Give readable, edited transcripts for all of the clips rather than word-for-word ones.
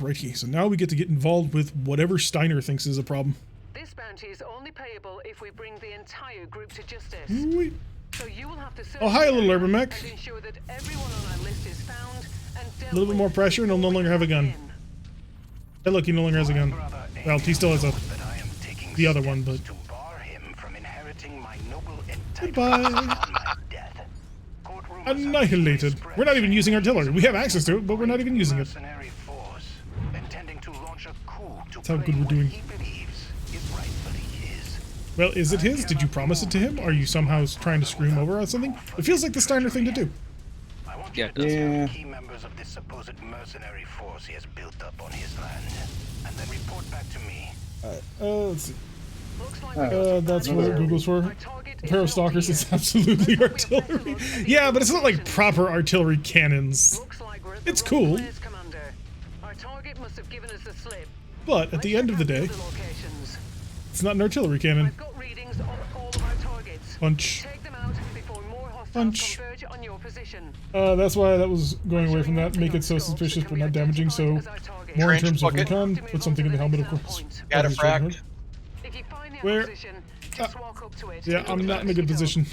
Righty, so now we get to get involved with whatever Steiner thinks is a problem. This bounty is only payable if we bring the entire group to justice. Wait. So you will have to search Oh, hi, little urban and mech. ensure that everyone on our list is found and dealt A little bit more pressure and he'll no longer have a gun. Hey, look, he no longer has a gun. Well, he still has the other one, but... Goodbye. Annihilated. We're not even using artillery. We have access to it, but we're not even using it. That's how good we're doing. Well, is it his? Did you promise it to him? Are you somehow trying to screw him over or something? It feels like the Steiner thing to do. Yeah, it does. Yeah. Key members of this supposed mercenary force he has built up on his land, and then report back to me. Let's see. That's what Google's for. A pair of stalkers is absolutely artillery. Yeah, but it's not like proper artillery cannons. It's cool. Our target must have given us the slip. But at the end of the day, it's not an artillery cannon. I've got readings on all of our targets. Punch. Take them out before more hostiles Punch. converge on your position. That's why that was going away from that. Make it so suspicious but not damaging, so more in terms of recon. Put something in the helmet, of course. Cataphract. If you find the Where? opposition, just walk up to it. Yeah, I'm not in a good position.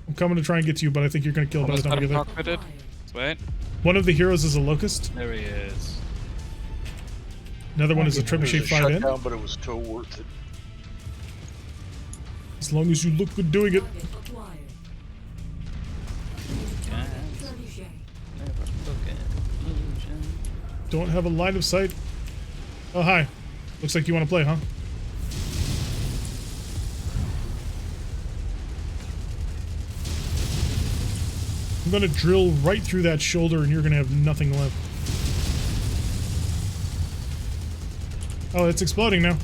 I'm coming to try and get to you, but I think you're going to kill by the time I get there. Cockpitted. Sweet. One of the heroes is a locust. There he is. Another one is a It was trebuchet 5N. shutdown, but it was so worth it. As long as you look good doing it. Don't have a line of sight. Oh, hi. Looks like you want to play, huh? I'm gonna drill right through that shoulder and you're gonna have nothing left. Oh, it's exploding now.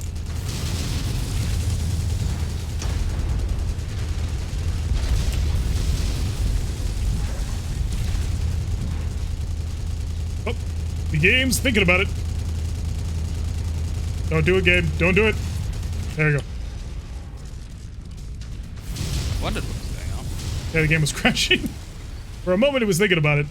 Oh, the game's thinking about it. Don't do it, game. Don't do it. There you go. Wondered what was going on. Yeah, the game was crashing. For a moment, it was thinking about it.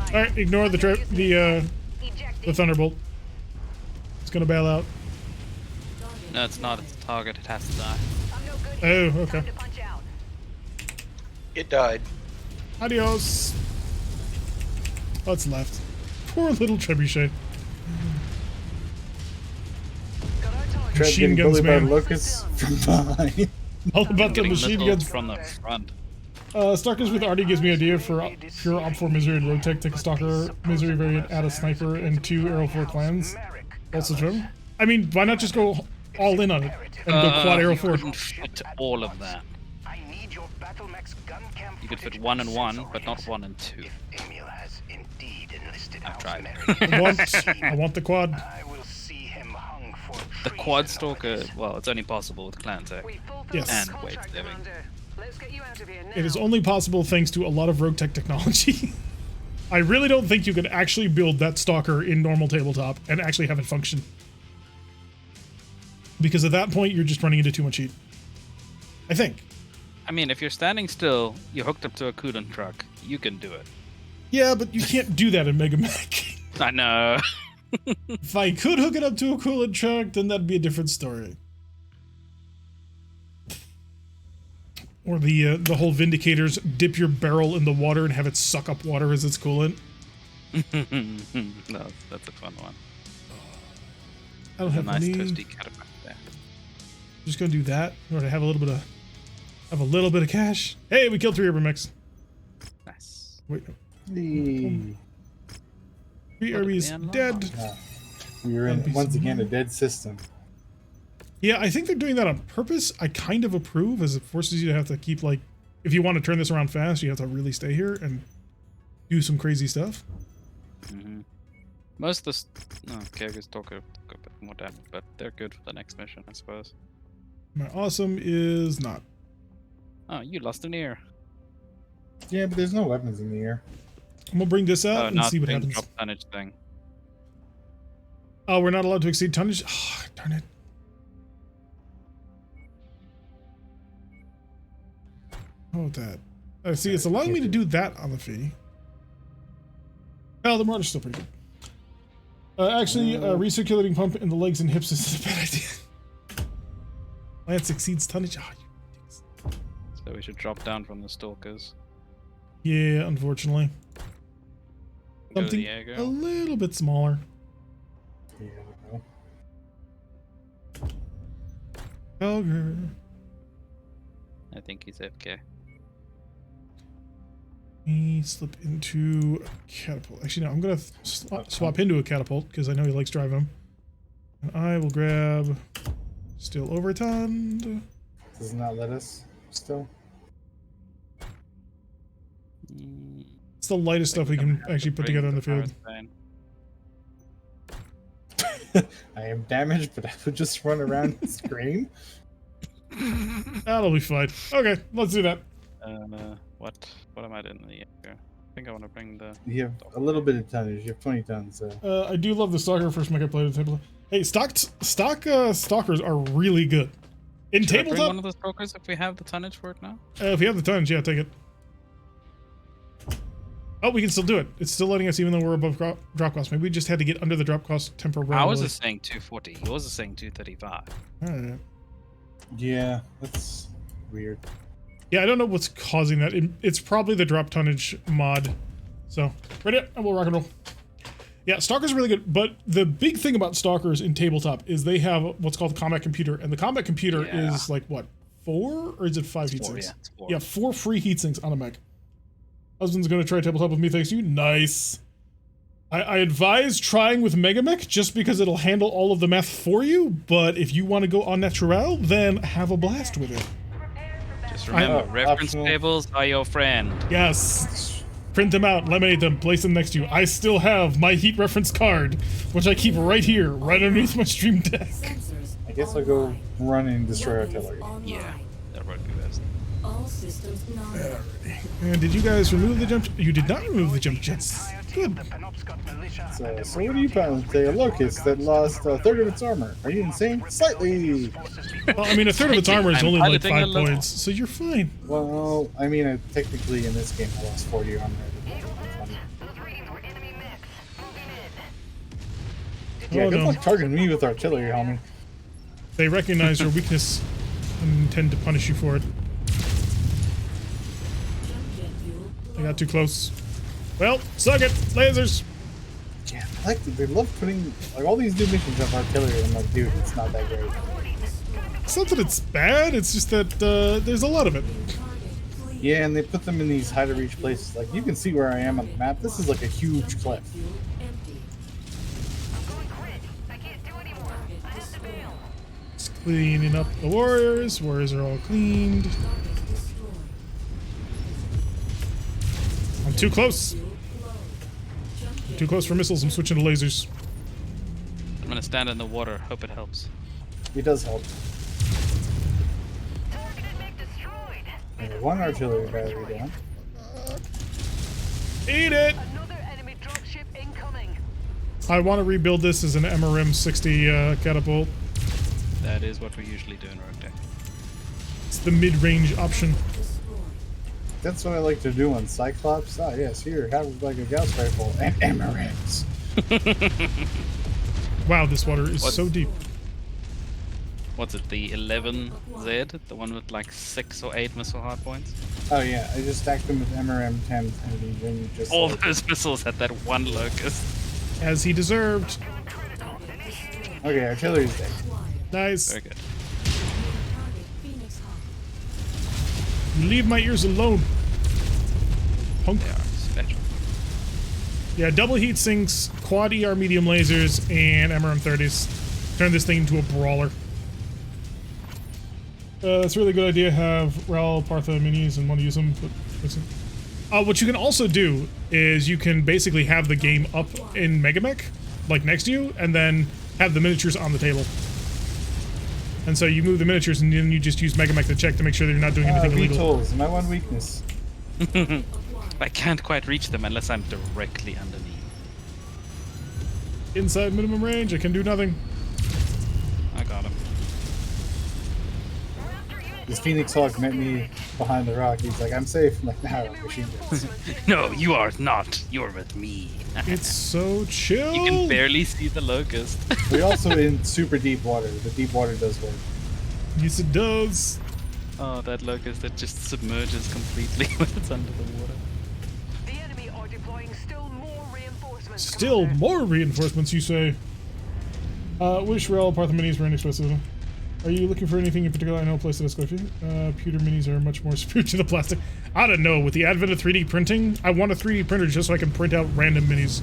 All right, ignore the thunderbolt. It's gonna bail out. No, it's not. It's a target. It has to die. Oh, okay. It died. Adios. Oh, it's left. Poor little trebuchet. Trev Machine getting guns, bullied by man. locusts from behind. All about the Getting machine missiles guns. from the front. Stalkers with Artie gives me an idea for pure Op 4 Misery and RogueTech. Take a Stalker Misery variant, add a Sniper, and 2 Arrow 4 clans. Also true. I mean, why not just go all in on it and go quad Arrow 4? You couldn't fit all of that. You could fit 1 and 1, but not 1 and 2. I've tried. I want the quad. The quad stalker, well, it's only possible with clan tech. Yes. And wait saving. It is only possible thanks to a lot of RogueTech technology. I really don't think you could actually build that Stalker in normal tabletop and actually have it function. Because at that point, you're just running into too much heat. I think. I mean, if you're standing still, you're hooked up to a coolant truck, you can do it. Yeah, but you can't do that in Mega Mech. I know. If I could hook it up to a coolant truck, then that'd be a different story. Or the whole Vindicators dip your barrel in the water and have it suck up water as its coolant. No, that's a fun one. I don't A have nice any. toasty cataphract there. Just gonna do that in order to have a little bit of cash. Hey, we killed 3 urban mechs. Nice. Wait, The... 3 Arby's dead. We were in, once again, a dead system. Yeah, I think they're doing that on purpose. I kind of approve, as it forces you to have to keep, like, if you want to turn this around fast, you have to really stay here and do some crazy stuff. Mm-hmm. Most of the Kergers talk a bit more damage, but they're good for the next mission, I suppose. My awesome is not. Oh, you lost an ear. Yeah, but there's no weapons in the air. I'm gonna bring this out Oh, and not see what being happens. drop tonnage thing. Oh, we're not allowed to exceed tonnage? Oh, darn it. Oh, that. See, it's allowing me to do that on the fee. Well, the Marauder's still pretty good. Actually, recirculating pump in the legs and hips is a bad idea. Lance exceeds tonnage. Oh, you dicks. So we should drop down from the stalkers. Yeah, unfortunately. Go to Something the aggro. a little bit smaller. Yeah, I don't know. Helger. I think he's FK. Me slip into a catapult. Actually, no, I'm gonna swap into a catapult because I know he likes driving them. And I will grab Steel Overtund. Does not let us still. It's the lightest stuff we can actually put together in the field. I am damaged, but I would just run around and scream. That'll be fine. Okay, let's do that. What am I doing in the aggro? I think I want to bring the... You have a little bit of tonnage. You have 20 tons. So. I do love the Stalker first make I play the table. Hey, Stalkers are really good. In Should I bring tabletop, one of the stalkers if we have the tonnage for it now? if you have the tonnage, yeah, take it. Oh, we can still do it. It's still letting us even though we're above drop cost. Maybe we just had to get under the drop cost temporarily. Ours is saying 240. Yours is saying 235. Alright. Yeah, that's weird. Yeah, I don't know what's causing that. It's probably the drop tonnage mod. So, ready up, and we'll rock and roll. Yeah, Stalkers are really good, but the big thing about Stalkers in tabletop is they have what's called the combat computer, and the combat computer is like, what, 4? Or is it 5 heat sinks? Yeah, it's 4. Yeah, 4 free heat sinks on a mech. Husband's gonna try tabletop with me thanks to you. Nice. I advise trying with Megamech just because it'll handle all of the math for you, but if you want to go on natural, then have a blast with it. Just remember, reference optional. tables are your friend. Yes. Print them out, laminate them, place them next to you. I still have my heat reference card, which I keep right here, right underneath my stream deck. I guess I'll go run and destroy artillery. Yeah, that would be best. All systems nominal. And did you guys remove the jump? You did not remove the jump jets. Good. So what are you planning to take? A locust that lost a third of its armor. Are you insane? Slightly. Well, I mean, a third of its armor is I'm only like piloting 5 a little. points, so you're fine. Well, I mean, technically in this game I lost 40 armor. Yeah, Oh, good no. luck targeting me with artillery, homie. They recognize your weakness and intend to punish you for it. I got too close. Well, suck it, lasers. Yeah, they love putting like all these new missions have artillery. I'm like, dude, it's not that great. It's not that it's bad, it's just that there's a lot of it. Yeah, and they put them in these high to reach places. Like you can see where I am on the map. This is like a huge cliff. Just cleaning up the warriors. Warriors are all cleaned. I'm too close. Too close for missiles. I'm switching to lasers. I'm gonna stand in the water. Hope it helps. It does help. And one artillery battery down. Eat it! Another enemy dropship incoming. I want to rebuild this as an MRM 60 catapult. That is what we usually do in RogueTech. It's the mid-range option. That's what I like to do on Cyclops. Ah, yes, here, have like a Gauss rifle and MRMs. Wow, this water is What's- so deep. What's it, the 11Z? The one with like 6 or 8 missile hardpoints? Oh yeah, I just stacked them with MRM 10 and then you just All like, those missiles at that one locust. As he deserved. okay, artillery's dead. Nice. Very good. Leave my ears alone. Punk. They are special. Yeah, double heat sinks, quad ER medium lasers, and MRM 30s. Turn this thing into a brawler. It's a really good idea. Have Ral Partha minis and want to use them. But what you can also do is you can basically have the game up in Megamech, like next to you, and then have the miniatures on the table. And so you move the miniatures, and then you just use Megamech to check to make sure that you're not doing anything illegal. VTOLs, my one weakness. I can't quite reach them unless I'm directly underneath. Inside minimum range, I can do nothing. I got him. This Phoenix Hawk met me behind the rock. He's like, I'm safe. I'm like, nah, machine guns. No, you are not. You're with me. It's so chill. You can barely see the locust. We're also in super deep water. The deep water does work. Yes, it does. Oh, that locust that just submerges completely when it's under the water. The enemy are deploying still more reinforcements. Still Commander. more reinforcements, you say? Wish Rel Partha minis were inexpensive. Are you looking for anything in particular? I know a place that is quite a few. Pewter minis are much more superior to the plastic. I don't know. With the advent of 3D printing, I want a 3D printer just so I can print out random minis.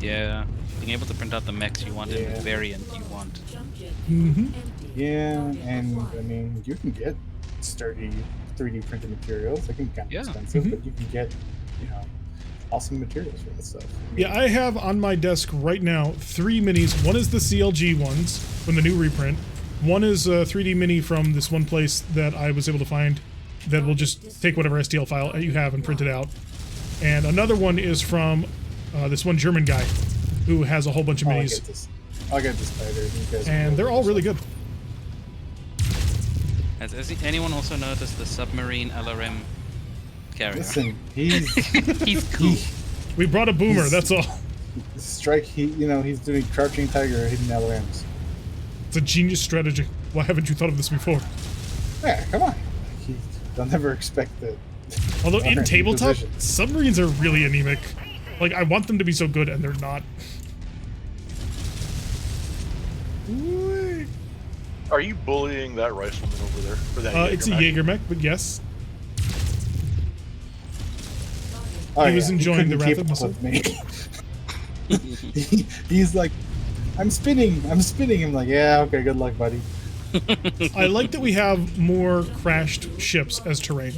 Yeah, being able to print out the mechs you want in the variant you want. Mm-hmm. Yeah, and I mean, you can get sturdy 3D printed materials. They can be kind of Yeah. expensive, Mhm. but you can get, you know, awesome materials for that stuff. Yeah, I have on my desk right now 3 minis. One is the CLG ones from the new reprint. One is a 3D mini from this one place that I was able to find that will just take whatever STL file you have and print it out. And another one is from this one German guy who has a whole bunch of I'll minis. get this. I'll get this spider. You guys And they're all really good. Has anyone also noticed the submarine LRM carrier? Listen, he's He's cool. We brought a boomer, He's- that's all. strike. He's doing crouching tiger, hidden LRMs. It's a genius strategy. Why haven't you thought of this before? Yeah, come on. They'll never expect that. Although in Alright, tabletop, position. submarines are really anemic. Like, I want them to be so good, and they're not. Wait. Are you bullying that rifleman over there? Or that It's a Jaeger Jaeger mech, but yes. Oh, He was enjoying the couldn't wrath keep of up with me. He's like, I'm spinning. I'm like, yeah, okay, good luck, buddy. I like that we have more crashed ships as terrain.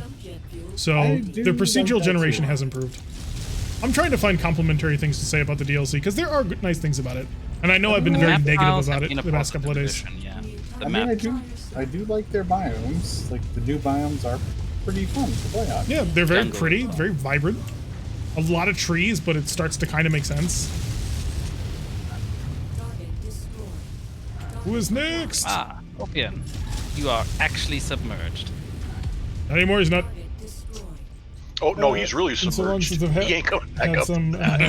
So I do the like procedural that generation too. has improved. I'm trying to find complimentary things to say about the DLC, because there are nice things about it. And I know I've been The very map negative tiles about have it been a the past couple of days. positive addition, yeah. The I mean, map. I do like their biomes. Like the new biomes are pretty fun to play on. Yeah, they're very Jungle. pretty, very vibrant. A lot of trees, but it starts to kind of make sense. Who is next? Ah, Opium. You are actually submerged. Not anymore, he's not. Oh no, he's really Been so long submerged. since I've He ain't coming back had up. some to that.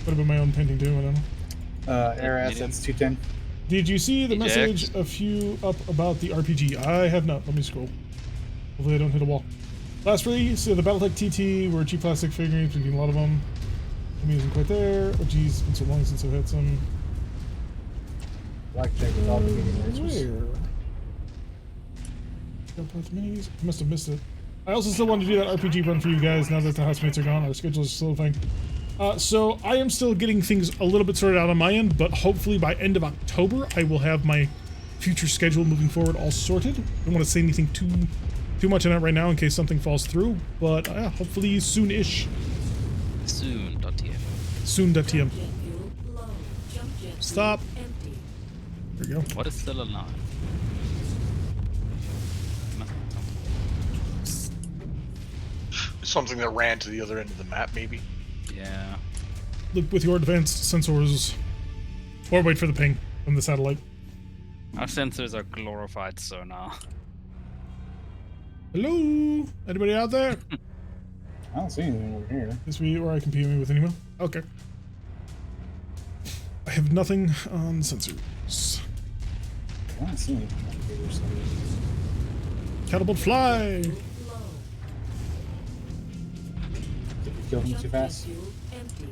Could have been my own painting too, I don't know. Air assets 210. Did you see the Eject. message a few up about the RPG? I have not. Let me scroll. Hopefully I don't hit a wall. Last release, the Battletech TT were cheap plastic figurines. We've seen a lot of them. I'm using quite there. Oh geez, it's been so long since I've had some. Blackjack with all the medium racers. Where? Battletech minis? I must have missed it. I also still want to do that RPG run for you guys now that the housemates are gone. Our schedule is slow thing. So I am still getting things a little bit sorted out on my end, but hopefully by end of October I will have my future schedule moving forward all sorted. I don't want to say anything too much on that right now in case something falls through, but hopefully soon-ish. Soon.tf. Soon.tm. Stop. There we go. What is still alive? Something that ran to the other end of the map, maybe. Yeah. Look with your advanced sensors. Or wait for the ping from the satellite. Our sensors are glorified sonar. Hello? Anybody out there? I don't see anything over here. Is me or I can PM me with an email? Okay. I have nothing on sensors. I don't see anything over here. So. Catapult fly! Did we kill him too fast?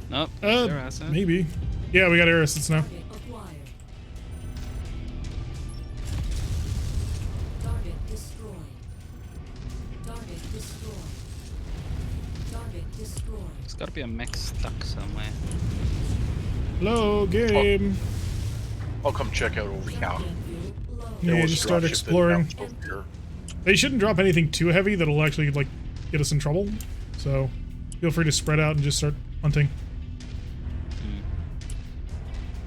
Nope. Their asset. Maybe. Yeah, we got air assets now. Target destroyed. Target destroyed. Target destroyed. There's gotta be a mech stuck somewhere. Hello, game. I'll come check out over here. Yeah, was a just start dropship that exploring. bounced over here. They shouldn't drop anything too heavy that'll actually, like, get us in trouble. So, feel free to spread out and just start hunting.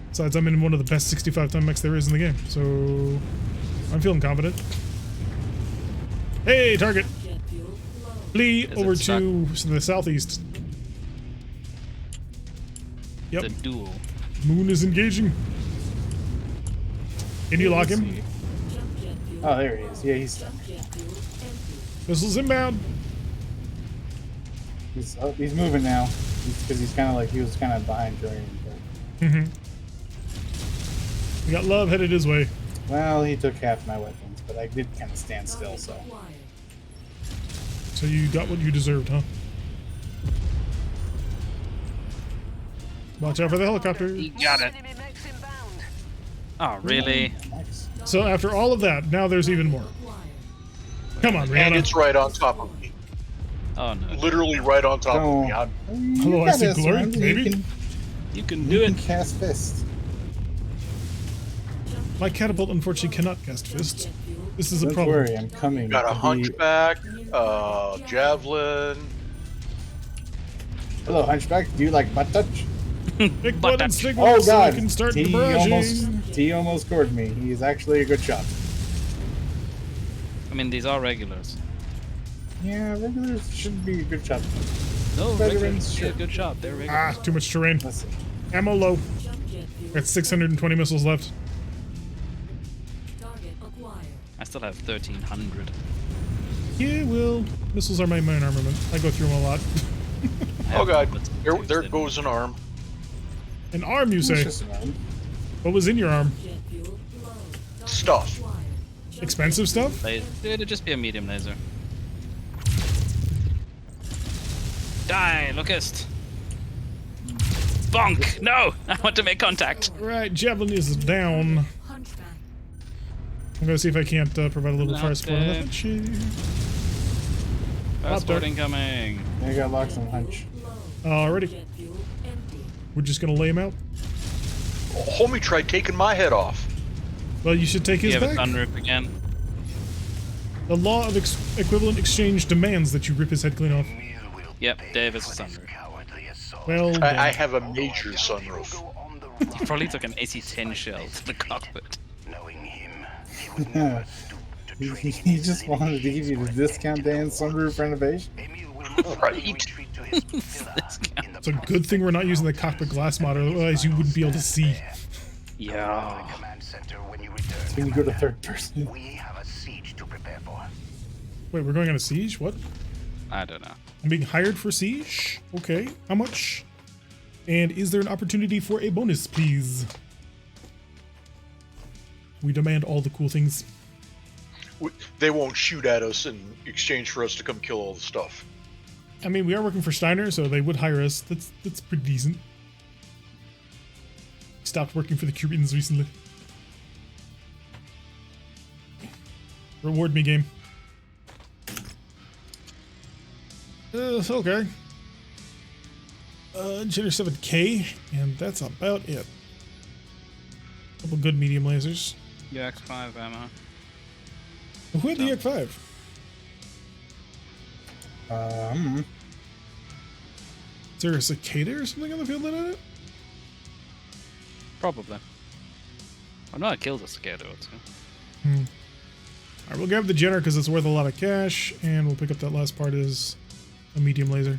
Besides, I'm in one of the best 65-ton mechs there is in the game, so I'm feeling confident. Hey, target! Flee Is it over stuck? to the southeast. Yep, The duel. Moon is engaging. Can you lock him? Oh, there he is. Yeah, he's stuck. Jet fuel empty. Missiles inbound. He's moving now. Because he's kind of like, he was kind of behind Julian. Mm-hmm. We got Love headed his way. Well, he took half my weapons, but I did kind of stand still, so. Acquired. So you got what you deserved, huh? Watch out for the helicopter. You got it. Enemy mechs inbound. Oh, really? Nice. So after all of that, now there's even more. Acquired. Come on, And Rihanna. it's right on top of me. Oh no. Literally right on top of me. I'm, Hello, I see glory, baby. You can You do can it. cast fist. My catapult unfortunately cannot cast fist. This is a Don't problem. worry, I'm coming. got a to be- hunchback, javelin. Hello, hunchback. Do you like butt touch? Pick But one and that- stick Oh one so I God! can start He barraging. almost scored me. He is actually a good shot. I mean, these are regulars. Yeah, regulars should be a good shot. No, Veterans, regulars. sure. Yeah, good shot. They're regulars. Ah, too much terrain. Let's see. Ammo low. Jet fuel. Got 620 missiles left. Target acquired. I still have 1,300. Yeah, well, missiles are my main armament. I go through them a lot. Oh god, But there didn't. goes an arm. An arm, you It's say? just an arm. What was in your arm? Jet fuel low. Target Stuff. acquired. Expensive stuff? It'd just be a medium laser. Die, Locust! Bonk! No! I want to make contact! Right, Javelin is down. Hunchback. I'm gonna see if I can't provide a little Not fire support on that. dead. Shit. Passport there. incoming! I got locks on hunch. Low. Alrighty, Jet fuel empty. we're just gonna lay him out. Homie tried taking my head off. Well, you should take You his have a back. sunroof again. The law of equivalent exchange demands that you rip his head clean off. Yep, Davis sunroof. Well, I have a major sunroof. He probably took an AC-10 shell to the cockpit. Knowing him, he would never stoop to trading He just wanted to give you the discount day and sunroof renovation. Emil will most Right. likely retreat to his villa in the it's a good thing we're not using the cockpit glass mod, otherwise you wouldn't be able to see. Yeah. command center when you return. When you go to third person. We have a siege to prepare for. Wait, we're going on a siege? What? I don't know. I'm being hired for siege? Okay, how much? And is there an opportunity for a bonus, please? We demand all the cool things. They won't shoot at us in exchange for us to come kill all the stuff. I mean, we are working for Steiner, so they would hire us. That's pretty decent. Stopped working for the Cubans recently. Reward me, game. Okay. Engineer 7K, and that's about it. Couple good medium lasers. UX5 ammo. Who had the EX5? Is there a cicada or something on the field that had it? Probably. I know I killed a cicada or two. Alright, we'll grab the Jenner because it's worth a lot of cash, and we'll pick up that last part as a medium laser.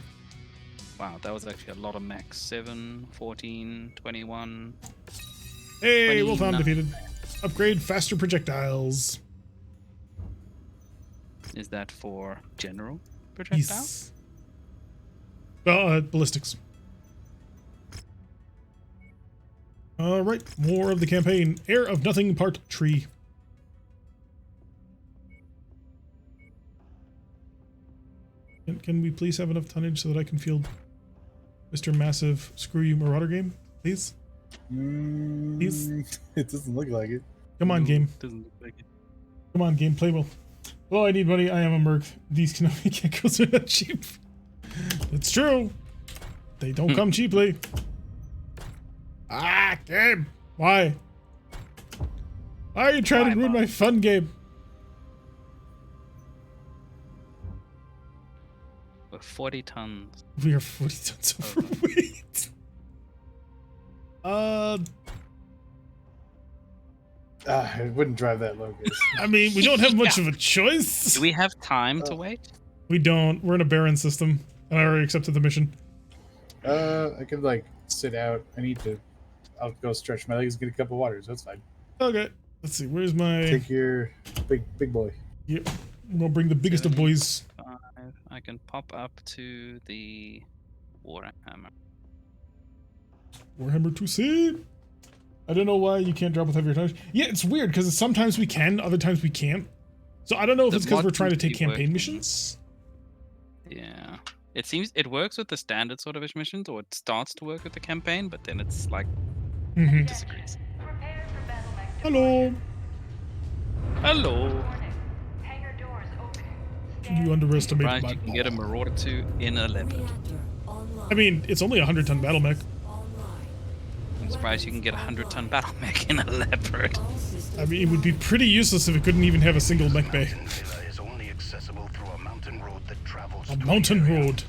Wow, that was actually a lot of mechs. 7, 14, 21. Hey, Wolfhound 29. defeated. Upgrade faster projectiles. Is that for general projectile? Yes. Ballistics. Alright, more of the campaign. Air of Nothing Part 3. Can we please have enough tonnage so that I can field Mr. Massive Screw You Marauder game? Please? It doesn't look like it. Come on, game. Doesn't look like it. Come on, game. Play well. Well, I need money. I am a merc. These cannot be geckos are not cheap. It's true. They don't come cheaply. Ah, game. Why? Why are you trying to ruin my fun game? We're 40 tons. We are 40 tons overweight. I wouldn't drive that low, guys. I mean, we don't have much of a choice. Do we have time to wait? We don't. We're in a barren system, and I already accepted the mission. I could like sit out. I'll go stretch my legs, get a cup of water. So that's fine. Okay. Let's see, where's my... Take your big boy. Yep, I'm gonna bring the biggest of boys. 75. I can pop up to the Warhammer. Warhammer 2C. I don't know why you can't drop with heavier touch. Yeah, it's weird because sometimes we can, other times we can't. So I don't know if it's because we're trying to take campaign missions. Yeah. It seems it works with the standard sort of missions, or it starts to work with the campaign, but then it's like disagrees. Hello. Hello. You underestimate Right, my you can get a Marauder 2 in a leopard. Reactor online. I mean, it's only a 100-ton battle mech. Online. I'm surprised you can get a 100-ton battle mech in a leopard. All systems I mean, it would be pretty useless if it couldn't even have a single mech bay. Mountain Villa is only accessible through a mountain road that travels A to the mountain area. road.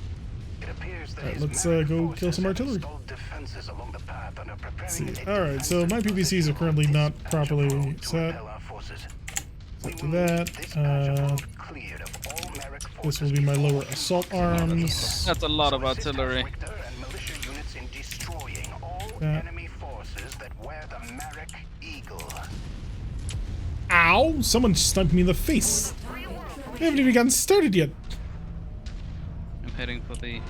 It appears that Alright, his let's Merrick go forces kill some have artillery. installed defenses along the path and are preparing See. a Alright, so my PVCs are currently not properly set. Set to that. This will be my lower assault arms. That's a lot of artillery. That. Ow! Someone stunned me in the face. I haven't even gotten started yet. I'm heading for the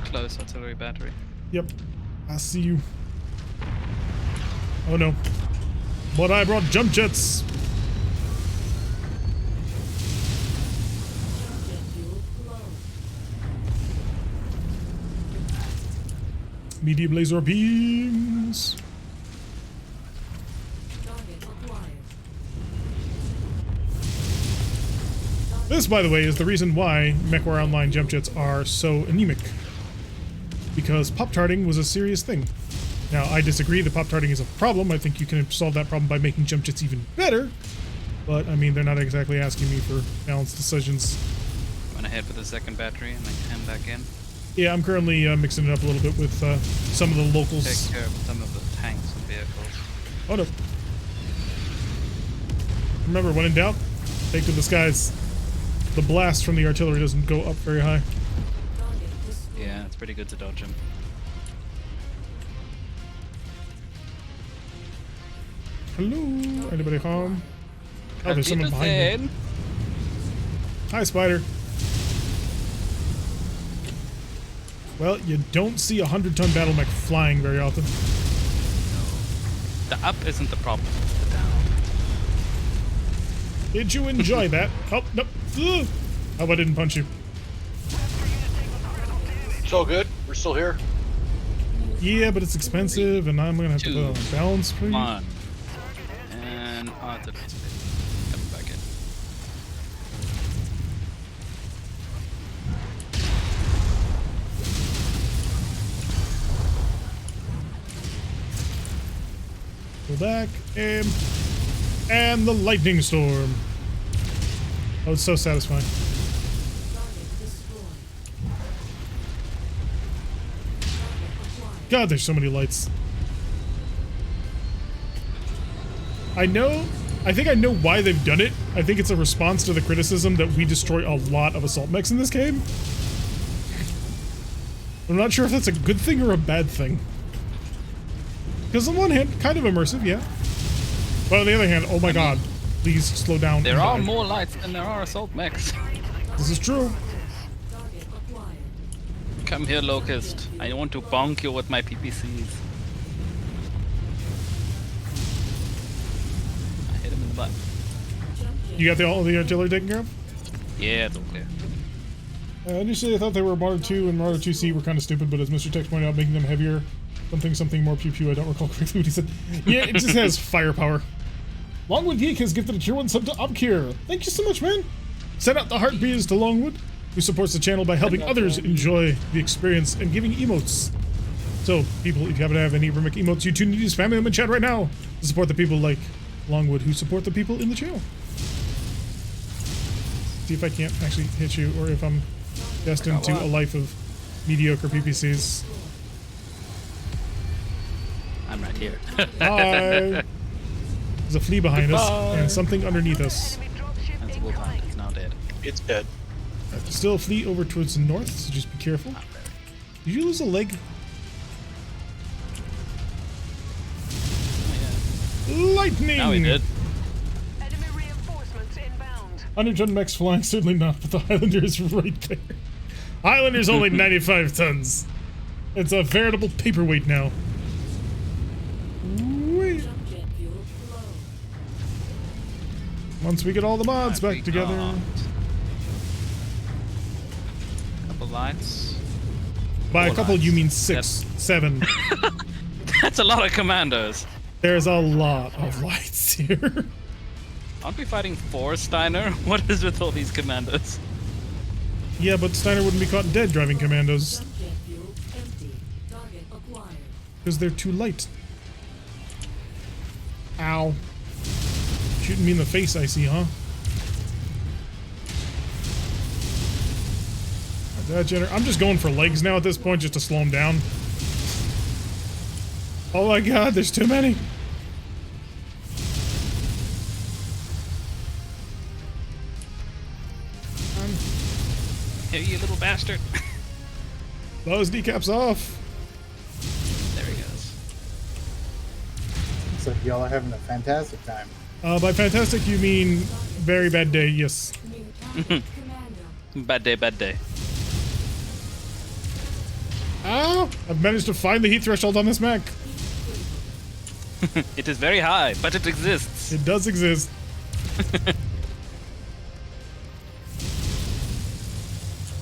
close artillery battery. Yep. I see you. Oh no. But I brought jump jets. jet fuel low. Medium laser beams. Target acquired. This, by the way, is the reason why MechWarrior Online jump jets are so anemic. Because pop-tarting was a serious thing. Now, I disagree that pop-tarting is a problem. I think you can solve that problem by making jump jets even better. But, I mean, they're not exactly asking me for balanced decisions. I'm gonna head for the second battery and then come back in. Yeah, I'm currently mixing it up a little bit with some of the locals. Take care of some of the tanks and vehicles. Oh no. Remember, when in doubt, take to the skies. The blast from the artillery doesn't go up very high. Target destroyed. Yeah, it's pretty good to dodge them. Hello? Anybody home? Oh, there's someone behind me. Hi, Spider. Well, you don't see a 100-ton battle mech flying very often. The up isn't the problem, it's the down. Did you enjoy that? Oh, no. Ugh. How about I didn't punch you? It's all good. We're still here. Yeah, but it's expensive, and I'm gonna have to put it on balance for you. 1. And artillery coming back in. Go back, aim, and the lightning storm. Oh, it's so satisfying. Target destroyed. Target acquired. God, there's so many lights. I think I know why they've done it. I think it's a response to the criticism that we destroy a lot of assault mechs in this game. I'm not sure if that's a good thing or a bad thing. Because on one hand, kind of immersive, yeah. But on the other hand, oh my god, please slow down. There and are die. more lights than there are assault mechs. This is true. Target acquired. Come here, Locust. I want to bonk you with my PPCs. I hit him in the butt. Jump jet. You got all the artillery taken care of? Yeah, it's all clear. Initially, I thought they were Marauder 2 and Marauder 2C were kind of stupid, but as Mr. Tex pointed out, making them heavier, something more pew pew. I don't recall correctly what he said. Yeah, it just has firepower. Longwood Geek has gifted a tier 1 sub to Upkier. Thank you so much, man. Send out the heartbeats to Longwood, who supports the channel by helping others enjoy the experience and giving emotes. So, people, if you happen to have any Rimic emotes, you two need to spam them in chat right now to support the people like Longwood who support the people in the channel. See if I can't actually hit you, or if I'm destined to a life of mediocre PPCs. I'm right here. Hi! There's a flea behind us and something underneath us. That's a wolfhound. It's now dead. It's dead. Right, there's still a flea over towards the north, so just be careful. Did you lose a leg? Oh, Lightning! yeah. Now he did. 100-ton mechs flying, certainly not, but the Highlander is right there. Highlander's only 95 tons. It's a veritable paperweight now. Whee. Jump jet fuel low. Once we get all the mods back together. Couple lights. By a Four couple, lights. you mean 6, 7. That's a lot of commandos. There's a lot of lights here. Aren't we fighting 4 Steiner? What is with all these commandos? Yeah, but Steiner wouldn't be caught dead driving commandos. Jump jet fuel empty. Target acquired. Because they're too light. Ow. Shooting me in the face, I see, huh? I'm just going for legs now at this point just to slow him down. Oh my god, there's too many. Here, you little bastard. Blow his kneecaps off. There he goes. Looks like y'all are having a fantastic time. By fantastic, you mean very bad day, yes. New target commander. Bad day, bad day. Ow! I've managed to find the heat threshold on this mech. It is very high, but it exists. It does exist.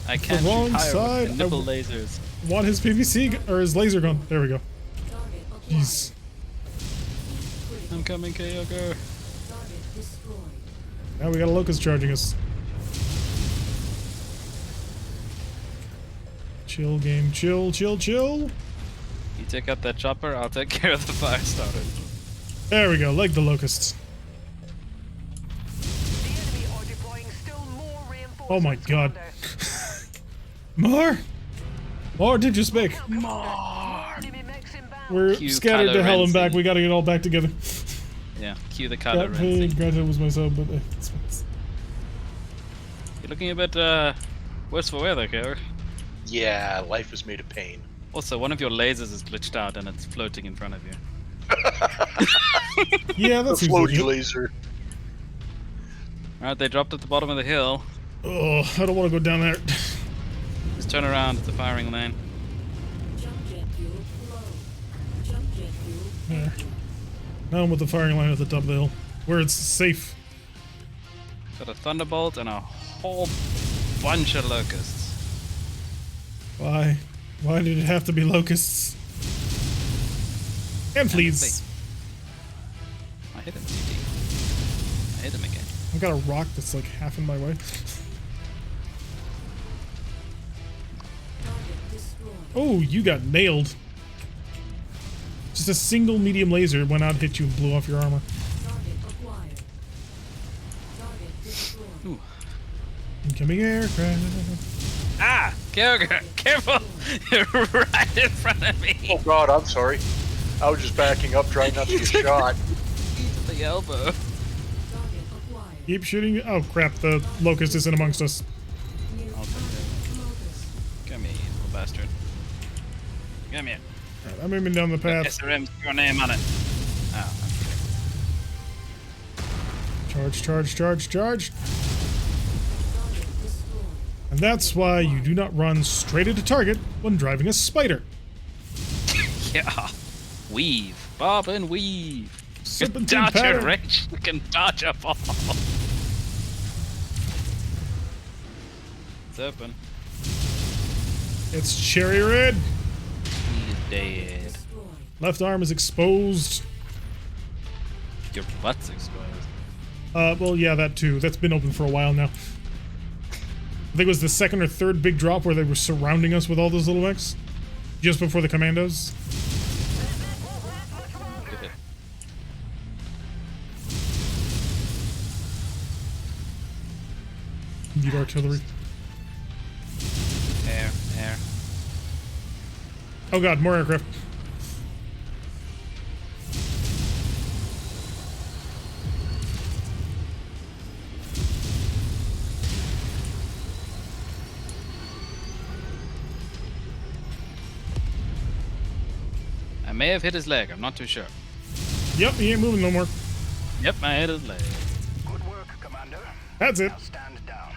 I can't shoot wrong higher side. with the nipple lasers. Want his PVC or his laser gun? There we go. Target acquired. Jeez. I'm coming, Kyoko. Target destroyed. Now we got a locust charging us. Chill game, chill, chill, chill. You take out that chopper, I'll take care of the fire starter. There we go, like the locusts. The enemy are deploying still more reinforcements. Oh my god. Commander. More? More did you speak? Enemy mechs inbound. We're Cue scattered to Kylo hell and Renzi. back. We gotta get all back together. Yeah, cue the Kylo Got paid, Renzi. granted it was my sub, but You're looking a bit worse for wear there, Kyoko. Yeah, life is made of pain. Also, one of your lasers is glitched out and it's floating in front of you. yeah, The that's floaty laser. Alright, they dropped at the bottom of the hill. Oh, I don't want to go down there. Just turn around at the firing lane. Jump jet fuel low. Jump jet fuel Yeah. empty. Now I'm with the firing line at the top of the hill, where it's safe. Got a thunderbolt and a whole bunch of locusts. Why? Why did it have to be locusts? And fleas. I hit him, CD. I hit him again. I've got a rock that's like half in my way. Target destroyed. Oh, you got nailed. Just a single medium laser went out, hit you, and blew off your armor. Target acquired. Target destroyed. Ooh. Incoming aircraft. Ah! Kyoko, careful! You're right in front of me! Oh god, I'm sorry. I was just backing up trying not to get shot. To the elbow. Target acquired. Keep shooting. Oh crap, the locust is in amongst us. New I'll take target locust. Come here, you little bastard. Come here. Alright, I'm moving down the path. SRM's your name on it. Oh, Charge, charge, charge, charge. Target destroyed. And that's why you do not run straight into target when driving a spider. okay. Yeah. Weave. Bob and weave. You can Serpentine dodge a pattern. wrench. You can dodge a ball. It's open. It's cherry red. He's dead. Destroyed. Left arm is exposed. Your butt's exposed. Well, yeah, that too. That's been open for a while now. I think it was the second or third big drop where they were surrounding us with all those little mechs. Just before the commandos. Good hit. Need artillery. Air, air. Oh god, more aircraft. I may have hit his leg. I'm not too sure. Yep, he ain't moving no more. Yep, I hit his leg. Good work, Commander. That's it. Now stand down.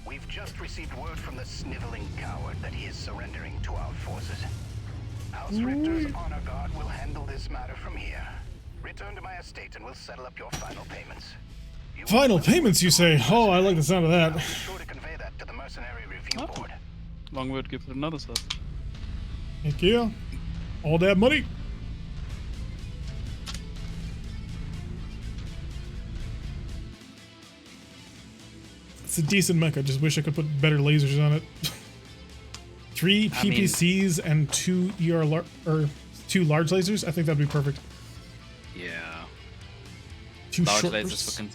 We've just received word from the sniveling coward that he is surrendering to our forces. House Richter's honor guard will handle this matter from here. Return to my estate and we'll settle up your final payments. You Final payments, you say? Oh, I like the sound of I'll that. be sure to convey that to the Mercenary Review Oh. Board. Longwood give it another stuff. Heck yeah. All that money. It's a decent mech. I just wish I could put better lasers on it. 3 PPCs and 2 or 2 large lasers. I think that'd be perfect. Yeah. 2 Large short lasers bursts. for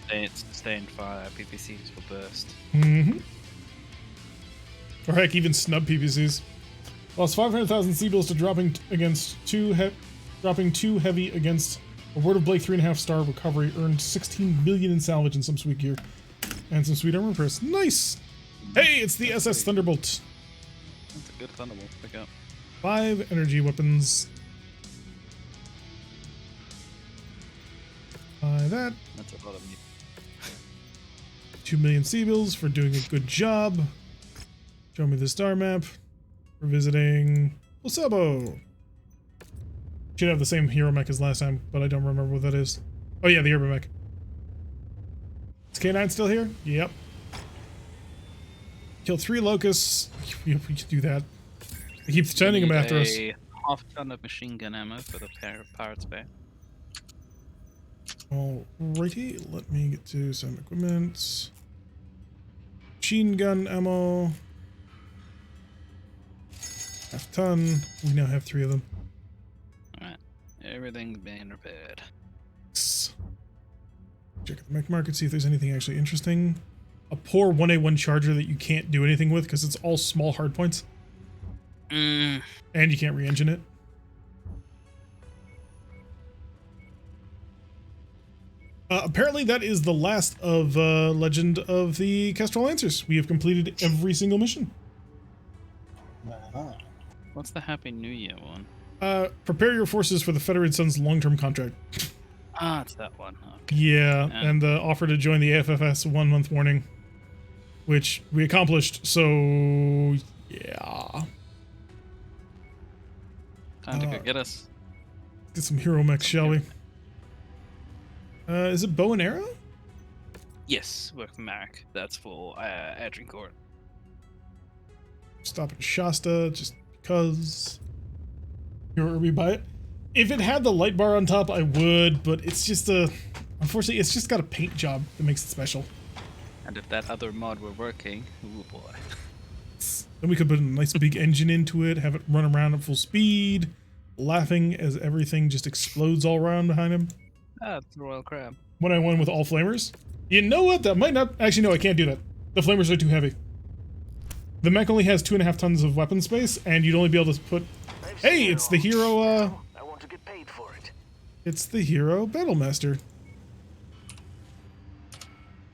sustained fire, PPCs for burst. Or heck, even snub PPCs. Lost 500,000 Seabills to dropping dropping 2 heavy against a Word of Blake 3.5-star recovery. Earned 16 million in salvage and some sweet gear. And some sweet armor press. Nice! Hey, it's the SS Thunderbolt. That's a good Thunderbolt to pick up. 5 energy weapons. Buy that. That's a lot of meat. 2 million Seabills for doing a good job. Show me the star map. We're visiting Osebo. Should have the same hero mech as last time, but I don't remember what that is. Oh yeah, the Urban mech. Is K9 still here? Yep. Kill 3 locusts. We can do that. I keep sending them after us. A half ton of machine gun ammo for the Pirate's Bay. Alrighty, let me get to some equipment. Machine gun ammo. Half ton. We now have 3 of them. Alright. Everything's being repaired. Check the mech market, see if there's anything actually interesting. A poor 1A1 charger that you can't do anything with because it's all small hard points. And you can't re-engine it. Apparently that is the last of Legend of the Kestrel Lancers. We have completed every single mission. What's the Happy New Year one? Prepare your forces for the Federated Sun's long-term contract. Ah, it's that one. Okay. Yeah, and the offer to join the AFFS 1-month warning, which we accomplished, so yeah. Time to go get us. Get some hero mechs, shall we? Is it bow and arrow? Yes, work for Marek. That's for Adrian Court. Stop at Shasta just because. Here we buy it. If it had the light bar on top, I would, but it's just unfortunately, it's just got a paint job that makes it special. And if that other mod were working, ooh boy. Then we could put a nice big engine into it, have it run around at full speed, laughing as everything just explodes all around behind him. Ah, it's the Royal Crab. 1-on-1 with all flamers. You know what? That might not. Actually, no, I can't do that. The flamers are too heavy. The mech only has 2.5 tons of weapon space, and you'd only be able to put. Hey, it's the hero. I want to get paid for it. It's the hero Battlemaster.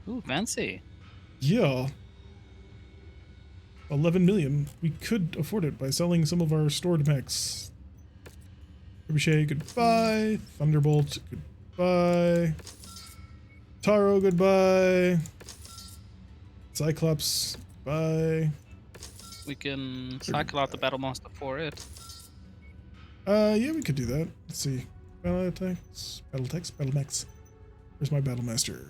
Ooh, fancy. Yeah. 11 million. We could afford it by selling some of our stored mechs. Ricochet, goodbye. Thunderbolt, goodbye. Taro, goodbye. Cyclops, goodbye. We can cycle out the Battle Master for it. Yeah, we could do that. Let's see. Battle mechs. Where's my Battlemaster?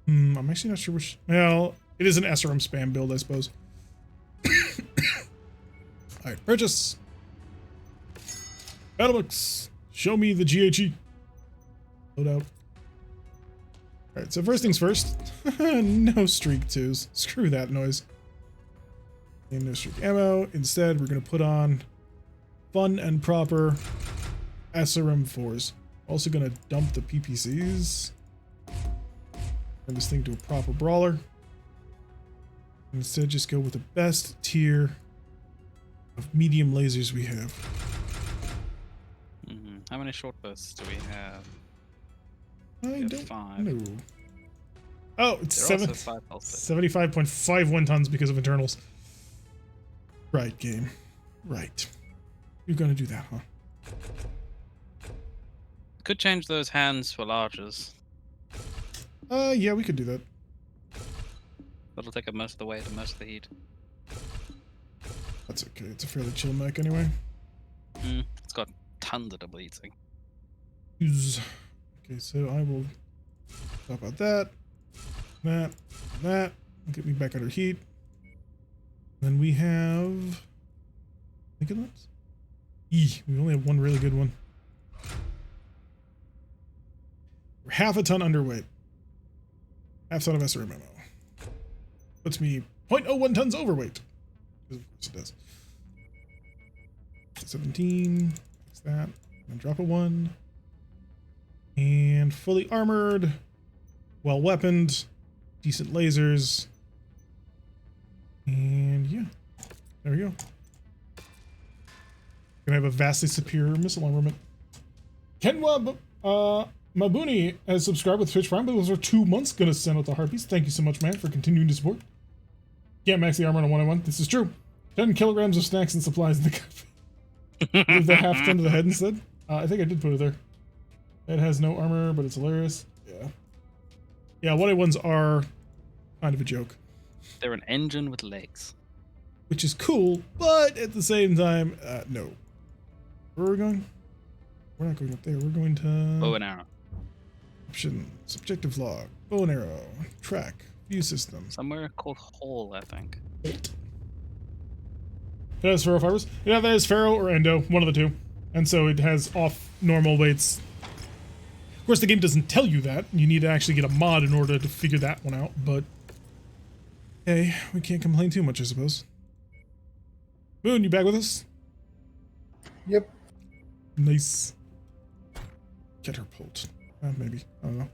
I'm actually not sure which. Well, it is an SRM spam build, I suppose. Alright, purchase. Battlebooks. Show me the GHE. Load out. Alright, so first things first. No streak 2s. Screw that noise. And no streak ammo. Instead, we're going to put on fun and proper SRM 4s. Also going to dump the PPCs. Turn this thing to a proper brawler. And instead, just go with the best tier of medium lasers we have. How many short bursts do we have? I have don't 5. know. Oh, it's They're also 5 pulse. 75.51 tons because of internals. Right, game. Right. You're gonna do that, huh? Could change those hands for larges. Yeah, we could do that. That'll take up most of the weight and most of the heat. That's okay. It's a fairly chill mech anyway. It's got tons of double heatsink. Okay, so I will talk about that, that. Get me back under heat. Then we have. Nicholas? We only have one really good one. We're half a ton underweight. Half ton of SRM ammo. Puts me 0.01 tons overweight. Of course it does. 17. Fix that. And drop a 1. And fully armored. Well weaponed. Decent lasers. And yeah. There we go. Gonna have a vastly superior missile armament. Kenwa Mabuni has subscribed with Twitch Prime, but those are 2 months. Gonna send out the Harpies. Thank you so much, man, for continuing to support. Can't max the armor on a 1-on-1. This is true. 10 kilograms of snacks and supplies in the cup. Move the half ton to the head instead. I think I did put it there. It has no armor, but it's hilarious. Yeah. Yeah, 1A1s are kind of a joke. They're an engine with legs. Which is cool, but at the same time, no. Where are we going? We're not going up there. We're going to... Bow and arrow. Options. Objective log. Bow and arrow. Track. View system. Somewhere called Hole, I think. It has Pharaoh fibers. Yeah, that is Pharaoh or Endo. One of the two. And so it has off normal weights. Of course, the game doesn't tell you that. You need to actually get a mod in order to figure that one out, but... Hey, we can't complain too much, I suppose. Moon, you back with us? Yep. Nice. Catapult. Maybe. I don't know.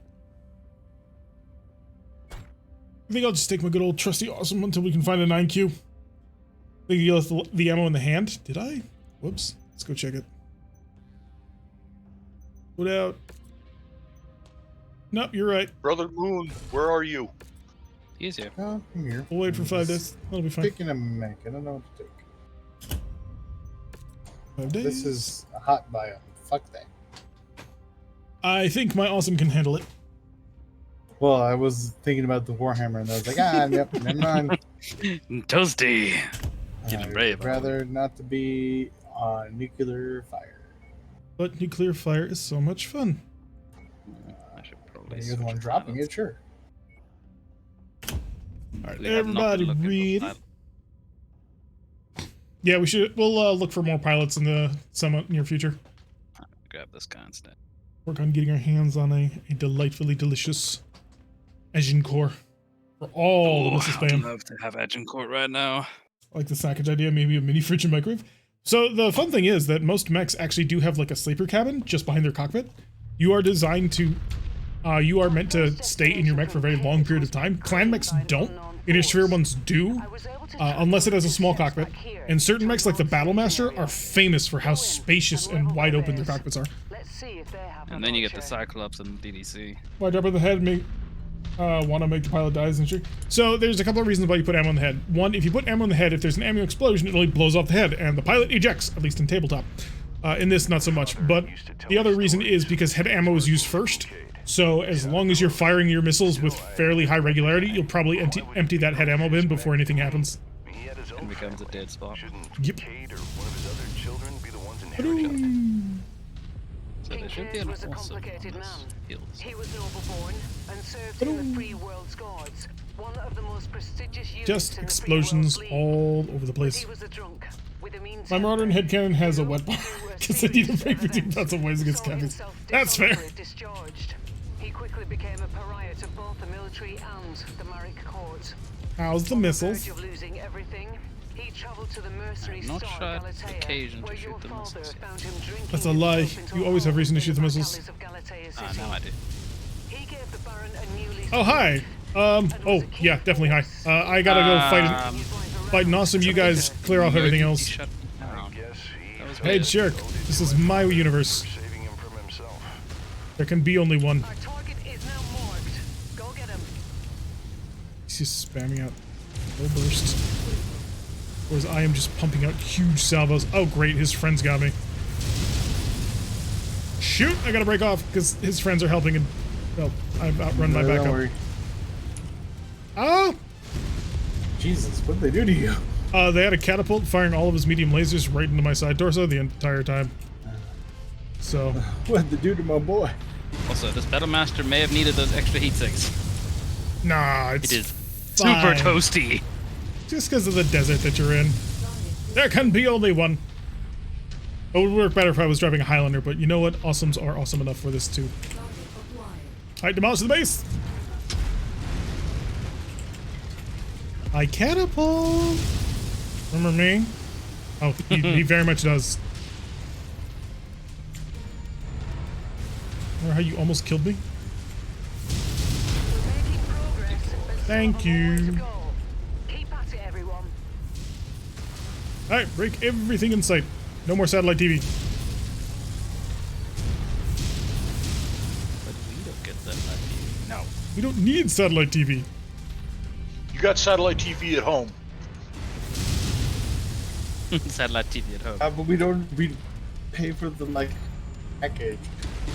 I think I'll just take my good old trusty awesome until we can find a 9Q. I think you left the ammo in the hand. Did I? Whoops. Let's go check it. Put out. Nope, you're right. Brother Moon, where are you? He is here. Oh, I'm here. We'll wait for 5 days. That'll be fine. Picking a mech. I don't know what to take. 5 days. This is a hot biome. Fuck that. I think my awesome can handle it. Well, I was thinking about the Warhammer, and I was like, yep, never mind. Toasty. Getting brave. I'd rather not to be on nuclear fire. But nuclear fire is so much fun. I should probably. You're the one dropping it, sure. Alright, everybody read. Yeah, we should. We'll look for more pilots in the somewhat near future. Grab this guy instead. Work on getting our hands on a delightfully delicious Agincourt for all the missile I'd spam. love to have Agincourt right now. I like the sackage idea, maybe a mini fridge and microwave. So the fun thing is that most mechs actually do have like a sleeper cabin just behind their cockpit. You are designed to, you are meant to stay in your mech for a very long period of time. Clan mechs don't. Intersphere ones do, unless it has a small cockpit. And certain mechs like the Battlemaster are famous for how spacious and wide open their cockpits are. And then you get the Cyclops and the DDC. Why drop in the head make want to make the pilot dies and shit. So there's a couple of reasons why you put ammo in the head. One, if you put ammo in the head, if there's an ammo explosion, it only blows off the head and the pilot ejects, at least in tabletop. In this, not so much. But the other reason is because head ammo is used first. So as long as you're firing your missiles with fairly high regularity, you'll probably empty that head ammo bin before anything happens. And becomes a dead spot. Yep. So there should be an awesome complicated man. skills. He was noble-born and served in the Free World's Guards, one of the most prestigious units Just in the explosions Free World all Fleet. over the But place. he was a drunk with a mean My modern temper. headcanon has a wet bar Who were because I need to break seized 15 pounds of ways against saw cabins. himself That's fair. dishonorably discharged. He quickly became a pariah to both the military and the Marek court. How's the On missiles? verge of losing everything, he traveled to the Mercenaries I'm not star sure I have Galatea, occasion to where shoot your the father missiles. found him drinking That's a lie. himself into You a always have hole reason to in shoot the the missiles. valleys of Galatea Ah, City. now I do. He gave the Baron a new lease Oh, of hi. life. Oh, yeah, definitely hi. I gotta go fight an awesome. You guys clear off everything else. Shut down. That was Hey, weird. jerk. This is my universe. There can be only one. Our target is now marked. Go get him. He's just spamming out full burst. Whereas I am just pumping out huge salvos. Oh, great. His friends got me. shoot! I gotta break off because his friends are helping and, well, I've outrun my Don't backup. worry. Oh! Jesus, what did they do to you? They had a catapult firing all of his medium lasers right into my side torso the entire time. So, What did they do to my boy? Also, this Battlemaster may have needed those extra heat sinks. nah, it's It is fine. super toasty. Just because of the desert that you're in. There can be only one. It would work better if I was driving a Highlander, but you know what? Awesomes are awesome enough for this too. Alright, demolish the base! I catapult! Remember me? Oh, he very much does. Remember how you almost killed me? We're making progress, but still Thank have a long way to you. go. Keep at it, everyone. Alright, break everything in sight. No more satellite TV. But we don't get that lucky. No. We don't need satellite TV. You got satellite TV at home. Satellite TV at home. But we pay for the, like, package.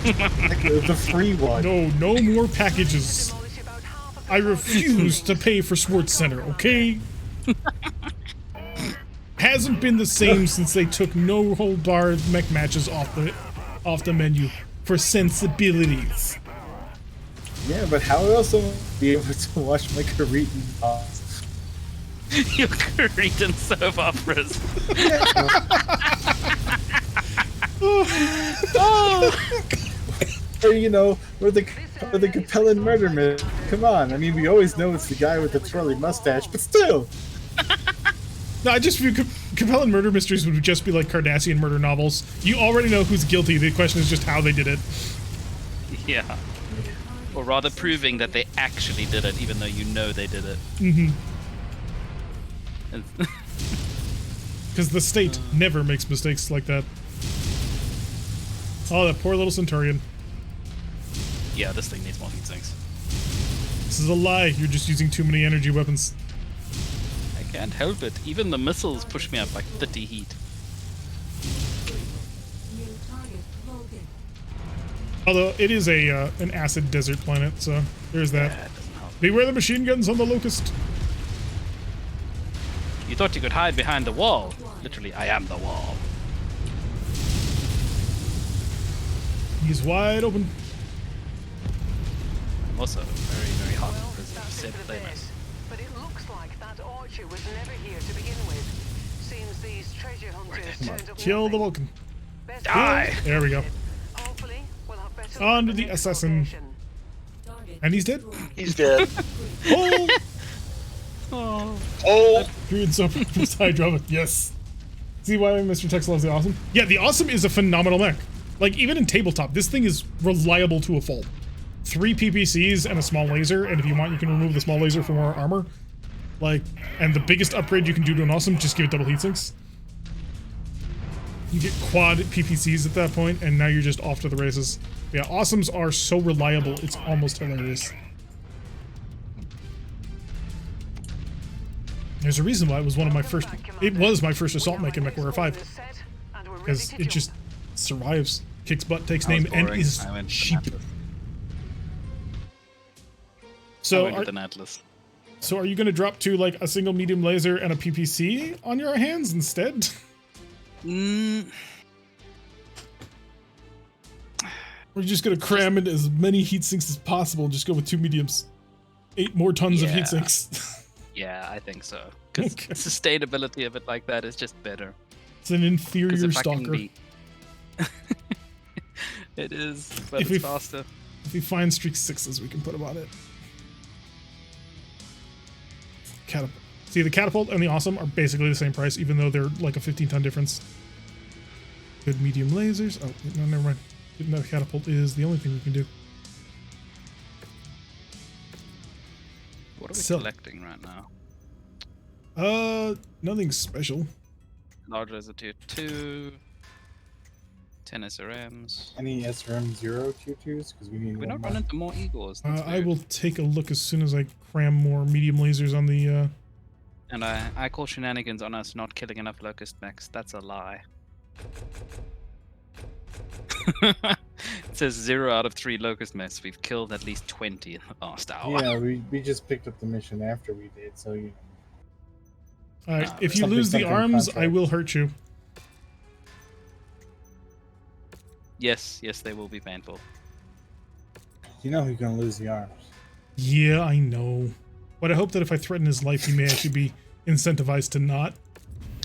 Like, the free one. No, no more packages. Demolish about half of the I target. refuse to pay for Sports Center, okay? Hasn't been the same since they took no hold barred mech matches off the menu for sensibilities. Yeah, but how else will I be able to watch my Korean Your Korean soap operas. Or, you know, or the Capellan murder myth. Come on, I mean, we always know it's the guy with the twirly mustache, but still. No, I just view Capellan murder mysteries would just be like Cardassian murder novels. You already know who's guilty. The question is just how they did it. Yeah. Or rather proving that they actually did it, even though you know they did it. Mm-hmm. And- Because the state never makes mistakes like that. Oh, that poor little Centaurian. yeah, this thing needs more heat sinks. This is a lie. You're just using too many energy weapons. I can't help it. Even the missiles push me up like 30 heat. New target located. Although it is a an acid desert planet, so there's that. Yeah, it doesn't help. Beware the machine guns on the Locust. You thought you could hide behind the wall. Literally, I am the wall. He's wide open. I'm also very, very hot. Well, Because that's said it for the bit. flamers. But it looks like that Archer was never here to begin with. Seems these treasure hunters turned up Kill the nothing. Vulcan. Best Die! believe There we go. Hopefully, we'll have better On luck to the next assassin. location. Target And he's dead. He's dead. Oh! Oh. Oh, Period so side drama. Yes. See why Mr. Tex loves the Awesome? Yeah, the Awesome is a phenomenal mech. Like, even in tabletop, this thing is reliable to a fault. 3 PPCs and a small laser, and if you want, you can remove the small laser for more armor. Like, and the biggest upgrade you can do to an Awesome, just give it double heatsinks. You get quad PPCs at that point, and now you're just off to the races. Yeah, Awesomes are so reliable, it's almost hilarious. There's a reason why it was one of my first. It was my first assault mech in MechWarrior 5 because it just survives, kicks butt, takes That was name, and boring. is I went with cheap. an Atlas. So, I went are, with an Atlas. so are you going to drop to like a single medium laser and a PPC on your hands instead? Mm, Or are you just going to cram in as many heat sinks as possible and just go with 2 mediums? 8 more tons of Yeah. heat sinks. yeah, I think so. Because Okay. sustainability of it like that is just better. It's an 'Cause inferior if I can stalker. be- it is, but If it's we- faster. If we find streak 6s, we can put him on it. Catapult. See, the catapult and the awesome are basically the same price, even though they're like a 15-ton difference. Good medium lasers. Oh, no, never mind. No, catapult is the only thing we can do. What are we So- collecting right now? Nothing special. Large as a tier 2. 10 SRMs. Any SRM 0 Q2s? Because we need We're one not more. running into more Eagles. That's I weird. will take a look as soon as I cram more medium lasers on the, And I call shenanigans on us not killing enough locust mechs. That's a lie. It says 0 out of 3 locust nests. We've killed at least 20 in the last hour. Yeah, we just picked up the mission after we did, so you. All right, if you Something, lose the something arms, I contract. will hurt you. Yes, they will be painful. You know who's gonna lose the arms. Yeah, I know. But I hope that if I threaten his life, he may actually be incentivized to not.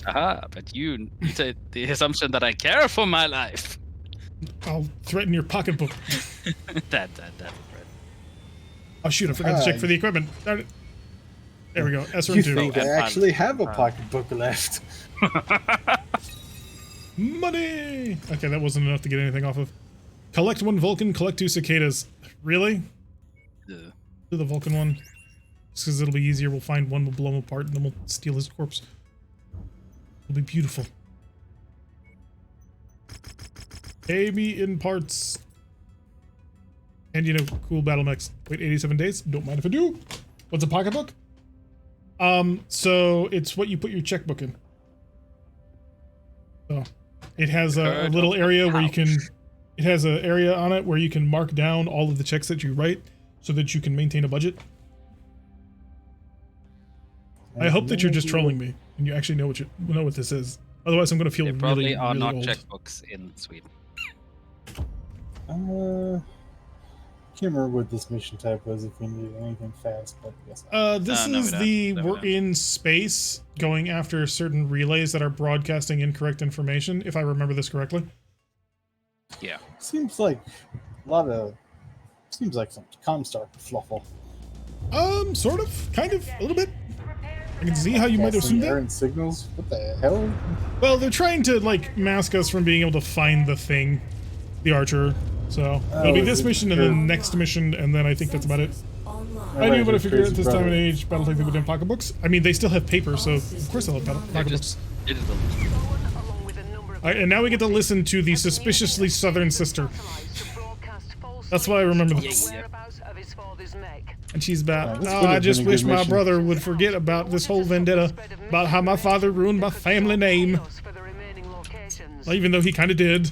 Aha, but you take the assumption that I care for my life. I'll threaten your pocketbook. that. Oh shoot, I forgot to check for the equipment. Darn it. There we go. You SRM2. think I actually have a pocketbook left? Money! Okay, that wasn't enough to get anything off of. Collect 1 Vulcan, collect 2 cicadas. Really? Ugh. Do the Vulcan one. Just because it'll be easier. We'll find one, we'll blow him apart, and then we'll steal his corpse. It'll be beautiful. Pay me in parts. And you know, cool battle mechs. Wait 87 days? Don't mind if I do. What's a pocketbook? So it's what you put your checkbook in. So it has a little area where you can, it has an area on it where you can mark down all of the checks that you write so that you can maintain a budget. I hope that you're just trolling me and you actually know what this is. Otherwise, I'm going to feel There probably really, are really not old. checkbooks in Sweden. Can't remember what this mission type was. If we needed anything fast, but yes. This No, we is don't. the No, we we're don't. in space going after certain relays that are broadcasting incorrect information, if I remember this correctly. Yeah. Seems like a lot of. Seems like some Comstar fluffle. Sort of, kind of, a little bit. I can see how you might assume that. Errant signals. What the hell? Well, they're trying to like mask us from being able to find the thing, the Archer. So it'll be is this it mission and sure? then next mission, and then I think that's about it. Online. I knew, but I Crazy figured at this time brother. and age, Battletech they would have pocketbooks. I mean, they still have paper, so of course they'll have They're pocketbooks. just digital. Along with a number of All right, and now we get to listen to the suspiciously southern sister. That's why I remember this. whereabouts of his father's mech. And she's about, Yeah, this no, would have I just been a wish good my mission." brother would forget about this whole vendetta, about how my father ruined my family name. For the remaining locations. Well, even though he kind of did.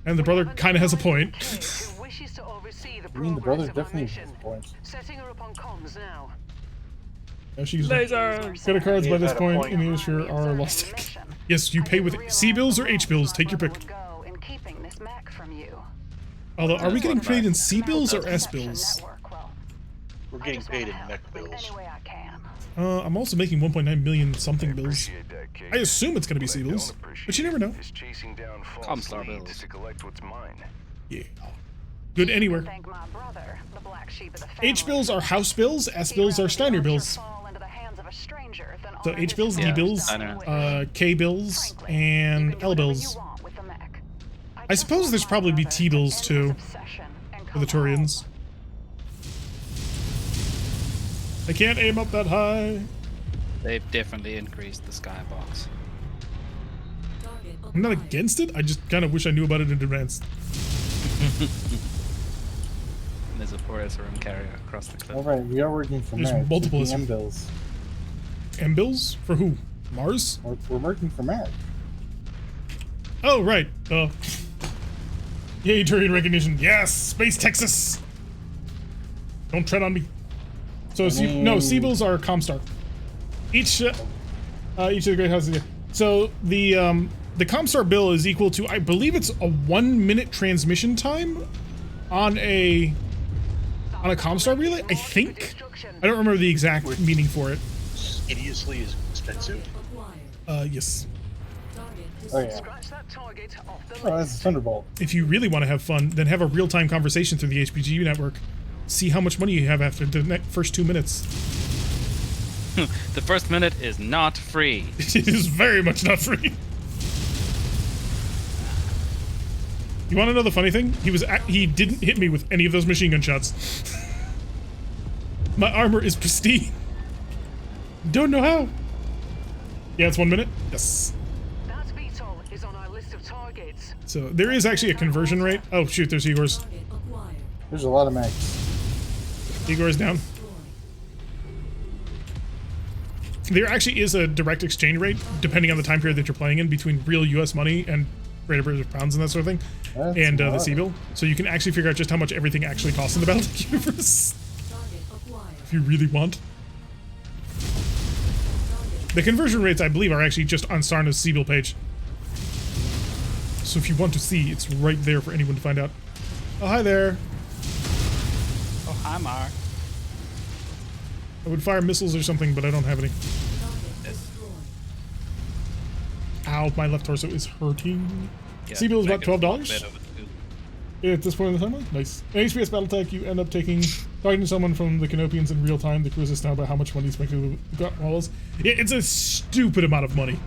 And the brother kind of has a point. Who wishes to oversee the I mean, the brother progress of our definitely mission. has a point. Setting her up on comms now. Now she's credit cards by this point in the industry are lost. Yes, you pay with C bills or H bills. Take your pick. Although, are we getting paid in C bills or S bills? We're getting paid in mech bills. I'm also making 1.9 million something bills. I assume it's going to be C bills, but you never know. Comstar bills. To collect what's mine. Yeah. Good anywhere. H bills are house bills, S bills are Steiner bills. So H bills, D Yeah, bills, Steiner. K bills, and L bills. I suppose there's probably be T bills too, for the Turians. I can't aim up that high. They've definitely increased the skybox. Target I'm not acquired. against it, I just kind of wish I knew about it in advance. There's a poor SRM carrier across the cliff. All right, we are working for There's Mac. multiple Keep the ism- M bills. M bills? For who? Mars? We're working for Mac. Oh, right. Yay, Turian recognition. Yes! Space Texas! Don't tread on me. So, no, C bills are Comstar. Each of the great houses. Yeah. So, the Comstar bill is equal to, I believe it's a 1 minute transmission time on a Comstar relay, I think? I don't remember the exact meaning for it. Hideously is expensive. Acquired. Yes. Target Oh yeah. Scratch that target off the Oh, that's a Thunderbolt. If you really want to have fun, then have a real-time conversation through the HPG network. See how much money you have after the first 2 minutes. The first minute is not free. It is very much not free. You want to know the funny thing? He didn't hit me with any of those machine gun shots. My armor is pristine. Don't know how. Yeah, it's 1 minute. Yes. That VTOL is on our list of targets. So there is actually a conversion rate. Oh shoot, there's Igor's. Target acquired. There's a lot of Macs. Igor's down. There actually is a direct exchange rate, depending on the time period that you're playing in, between real US money and Greater British pounds and that sort of thing, That's and the smart. Seabill. So you can actually figure out just how much everything actually costs in the Battletech universe if you really want. The conversion rates, I believe, are actually just on Sarna's Seabill page. So if you want to see, it's right there for anyone to find out. Oh, hi there. Oh, hi, Mark. I would fire missiles or something, but I don't have any. Ow, my left torso is hurting. Yeah, Seabill is about make it a lot $12. better with two. Yeah, at this point in the timeline? Nice. In HPS Battletech, you end up talking to someone from the Canopians in real time. The quiz is now about how much money is expected to got walls. Yeah, it's a stupid amount of money.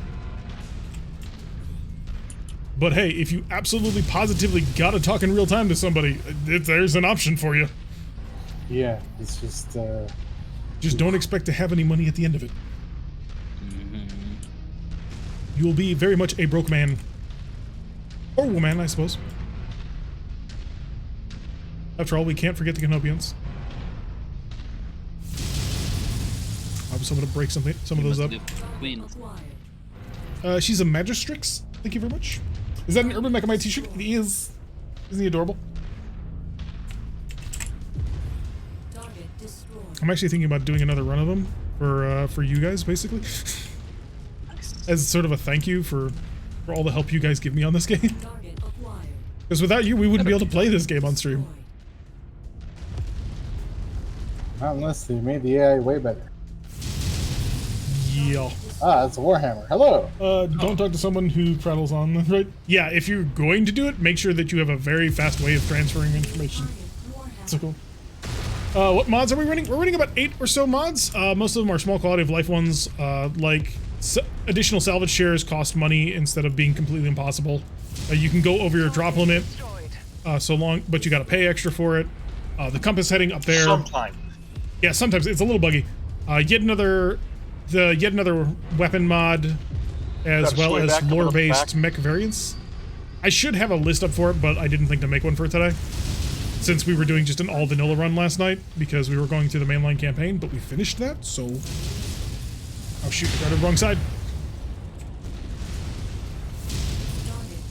But hey, if you absolutely positively gotta talk in real time to somebody, there's an option for you. Yeah, it's just Just don't expect to have any money at the end of it. You'll be very much a broke man. Or woman, I suppose. After all, we can't forget the Canopians. I was hoping to break some of those up. Queen. She's a Magistrix. Thank you very much. Is that an Urban Mechamite t-shirt? It is. Isn't he adorable? I'm actually thinking about doing another run of them for you guys, basically. As sort of a thank you for all the help you guys give me on this game. Because without you, we wouldn't be able to play this game on stream. not unless they made the AI way better. Yeah. Ah, it's a Warhammer. Hello. Don't talk to someone who prattles on, right? Yeah, if you're going to do it, make sure that you have a very fast way of transferring information. So cool. What mods are we running? We're running about 8 or so mods. Most of them are small quality of life ones, like additional salvage shares cost money instead of being completely impossible. You can go over your drop limit but you got to pay extra for it. The compass heading up there. Sometime. Yeah, sometimes it's a little buggy. Yet another weapon mod, as Gotta well sway as back, coming up lore-based back. mech variants. I should have a list up for it, but I didn't think to make one for it today, since we were doing just an all vanilla run last night because we were going through the mainline campaign. But we finished that, so oh shoot, I got it wrong side.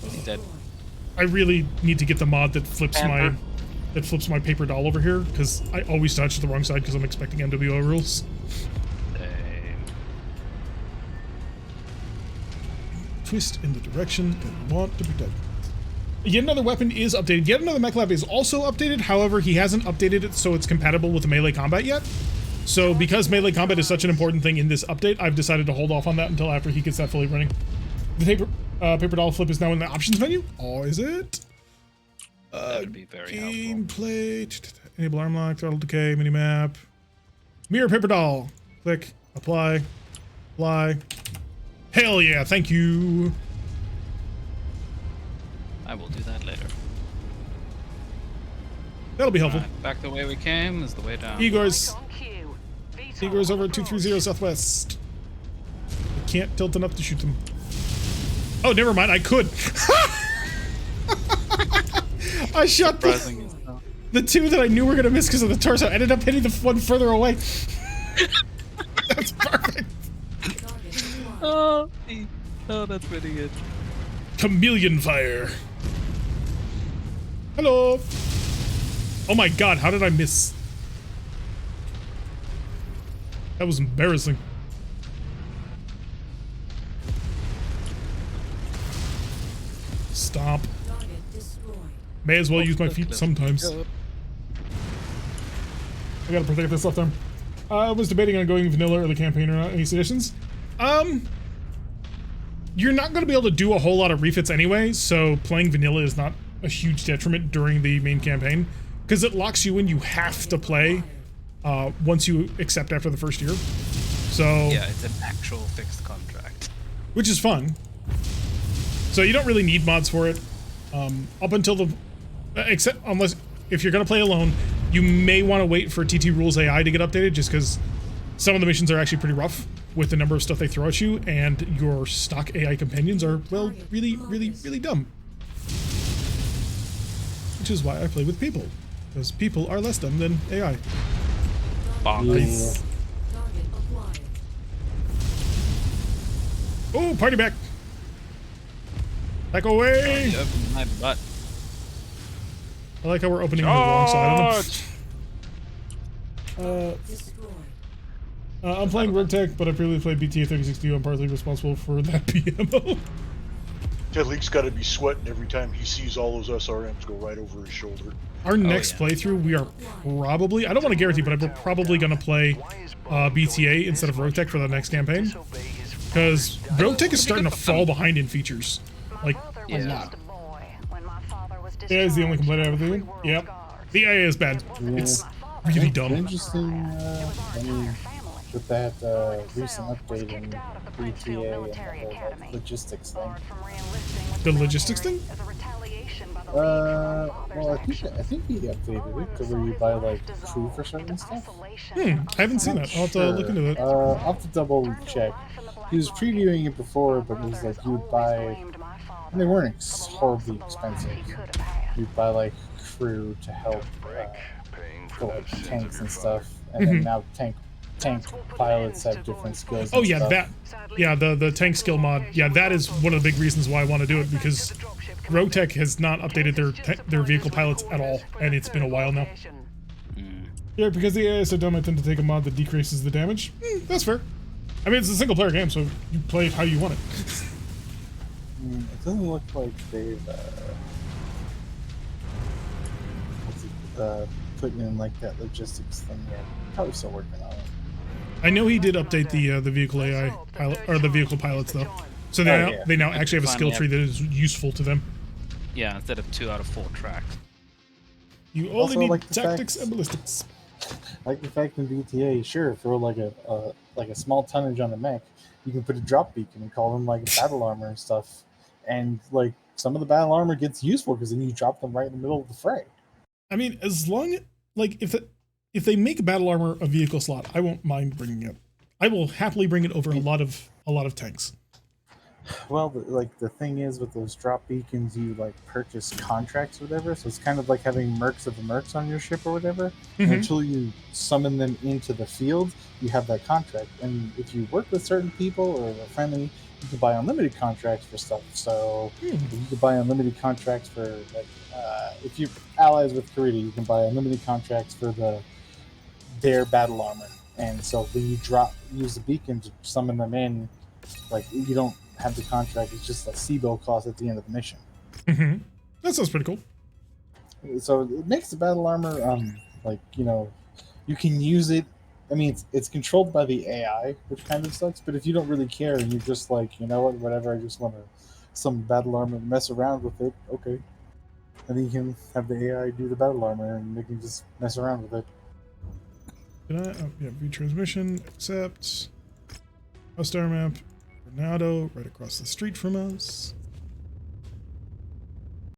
He's dead. I really need to get the mod that flips my paper doll over here, because I always touch the wrong side because I'm expecting NWO rules. Twist in the direction that you want to be done. Yet another weapon is updated. Yet another mech lab is also updated. However, he hasn't updated it so it's compatible with melee combat yet. So because melee combat is such an important thing in this update, I've decided to hold off on that until after he gets that fully running. The paper doll flip is now in the options menu. Oh, is it? That would be very helpful. Gameplay. Enable arm lock, throttle decay, minimap. Mirror paper doll. Click. Apply. Apply. Hell yeah, thank you. I will do that later. That'll be helpful. Right, back the way we came is the way down. Igor's Right on cue. Igor's over at 230 Southwest. I can't tilt enough to shoot them. Oh, never mind, I could. I shot the two that I knew were gonna miss because of the torso. I ended up hitting the one further away. That's perfect. Oh, that's pretty good. Chameleon fire. Hello. Oh my god, how did I miss? That was embarrassing. Stop. May as well use my feet sometimes. I gotta protect this left arm. I was debating on going vanilla or the campaign or not. Any suggestions? You're not going to be able to do a whole lot of refits anyway, so playing vanilla is not a huge detriment during the main campaign, because it locks you in. You have to play once you accept after the first year. So Yeah, it's an actual fixed contract. which is fun. So you don't really need mods for it. Up until the unless if you're going to play alone, you may want to wait for TT Rules AI to get updated, just because some of the missions are actually pretty rough with the number of stuff they throw at you, and your stock AI companions are, well, really, really, really dumb. Which is why I play with people, because people are less dumb than AI. Bonks. Oh, party back! Back away! You opened my butt. I like how we're opening the wrong side. Destroyed. I'm playing RogueTech, but I previously played BTA 36 I'm partly responsible for that PMO. Ted Leak's got to be sweating every time he sees all those SRMs go right over his shoulder. Our next yeah. playthrough, we are probably, I don't want to guarantee, but we're probably going to play BTA instead of RogueTech for the next campaign. Because RogueTech is starting to fall behind in features. Like, a lot. AI is the only complaint I have with it. Yep. The AI is bad. It's really dumb. Interesting, I mean, with that recent update in BTA and the whole logistics thing. The logistics thing? Well, I think he updated it to where you buy like crew for certain stuff. I haven't seen that. I'll have to look into that. I'll have to double check. He was previewing it before, but it was like you would buy, and they weren't horribly expensive. You'd buy like crew to help for like tanks and stuff, and then now tank pilots have different skills. Oh and yeah, stuff. the tank skill mod. Yeah, that is one of the big reasons why I want to do it, because RogueTech has not updated their vehicle pilots at all, and it's been a while now. Yeah, because the AI is so dumb, I tend to take a mod that decreases the damage. That's fair. I mean, it's a single-player game, so you play it how you want it. It doesn't look like they've put in like that logistics thing yet. Probably still working on it. I know he did update the vehicle AI pilot, or the vehicle pilots though, so they now actually have a skill tree that is useful to them. Yeah, instead of 2 out of 4 tracks. You only Also, need like the tactics fact- and ballistics. Like the fact in BTA, sure, throw like a small tonnage on the mech, you can put a drop beacon and call them like battle armor and stuff, and like some of the battle armor gets useful because then you drop them right in the middle of the fray. I mean, as long like if they make battle armor a vehicle slot, I won't mind bringing it. I will happily bring it over a lot of tanks. Well, the thing is with those drop beacons, you like purchase contracts or whatever, so it's kind of like having mercs of the mercs on your ship or whatever. And until you summon them into the field, you have that contract. And if you work with certain people or are friendly, you can buy unlimited contracts for stuff. So you can buy unlimited contracts for like if you're allies with Korea, you can buy unlimited contracts for their battle armor. And so when you use the beacon to summon them in, like you don't have the contract, it's just a C-bill cost at the end of the mission. That sounds pretty cool. So it makes the battle armor like, you know, you can use it. I mean, it's controlled by the AI, which kind of sucks, but if you don't really care and you're just like, you know what, whatever, I just want to some battle armor, mess around with it, okay. And then you can have the AI do the battle armor and they can just mess around with it. Can I? Oh, yeah, view transmission, accept. Star map, Tornado, right across the street from us.